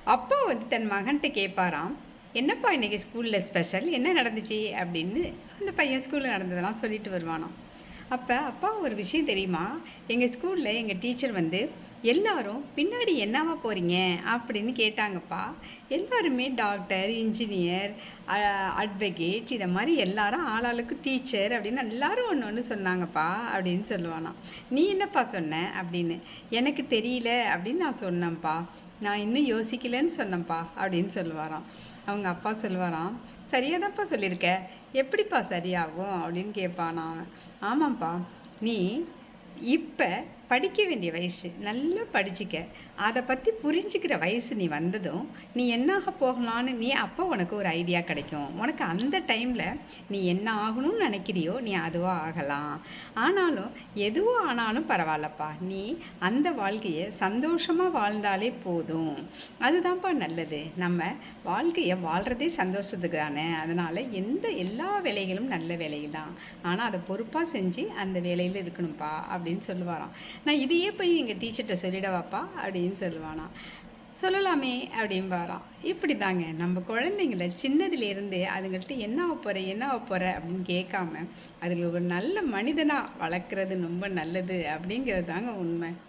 அப்பா வந்து தன் மகன்கிட்ட கேட்பாராம், "என்னப்பா இன்னைக்கு ஸ்கூல்ல ஸ்பெஷல்? என்ன நடந்துச்சு?" அப்படின்னு அந்த பையன் ஸ்கூல்ல நடந்ததெல்லாம் சொல்லிட்டு வருவானாம். அப்ப, "அப்பா ஒரு விஷயம் தெரியுமா? எங்க ஸ்கூல்ல எங்க டீச்சர் வந்து, எல்லாரும் பின்னாடி என்னாவா போறீங்க?" அப்படின்னு கேட்டாங்கப்பா. எல்லாருமே டாக்டர், இன்ஜினியர், அ அட்வொகேட் இத மாரி எல்லாரும் ஆளாளுக்கு டீச்சர் அப்படின்னு எல்லாரும் ஒண்ணு ஒண்ணு சொன்னாங்கப்பா அப்படின்னு சொல்லுவானாம். "நீ என்னப்பா சொன்ன?" அப்படின்னு. "எனக்கு தெரியல" அப்படின்னு நான் சொன்னேன்ப்பா. "நான் இன்னும் யோசிக்கலன்னு சொன்னேன்ப்பா" அப்படின்னு சொல்லுவாராம். அவங்க அப்பா சொல்லுவாராம், "சரியா தான்ப்பா சொல்லியிருக்க. எப்படிப்பா சரியாகும்?" அப்படின்னு கேட்பானாம் அவன். "ஆமாம்ப்பா, நீ இப்ப படிக்க வேண்டிய வயசு. நல்லா படிச்சுக்க. அத பத்தி புரிஞ்சுக்கிற வயசு நீ வந்ததும், நீ என்னாக போகலான்னு அப்ப உனக்கு ஒரு ஐடியா கிடைக்கும். உனக்கு அந்த டைம்ல நீ என்ன ஆகணும்னு நினைக்கிறியோ, நீ அதுவா ஆகலாம். ஆனாலும் எதுவா ஆனாலும் பரவாயில்லப்பா. நீ அந்த வாழ்க்கைய சந்தோஷமா வாழ்ந்தாலே போதும். அதுதான்ப்பா நல்லது. நம்ம வாழ்க்கைய வாழ்றதே சந்தோஷத்துக்கு தானே. அதனால எல்லா வேலைகளும் நல்ல வேலை தான். ஆனா அத பொறுப்பா செஞ்சு அந்த வேலையில இருக்கணும்ப்பா" அப்படின்னு சொல்லுவாராம். "நான் இதையே போய் எங்க டீச்சர்ட்ட சொல்லிடவாப்பா?" அப்படின்னு சொல்லுவானாம். "சொல்லலாமே" அப்படிம்பாராம். இப்படிதாங்க நம்ம குழந்தைங்கள சின்னதிலேருந்தே அதுங்கள்ட்ட "என்ன ஆகப் போற? என்ன ஆகப் போற?" அப்படின்னு கேட்காம, அதுல ஒரு நல்ல மனிதனா வளர்க்கறது ரொம்ப நல்லது அப்படிங்கிறது தாங்க உண்மை.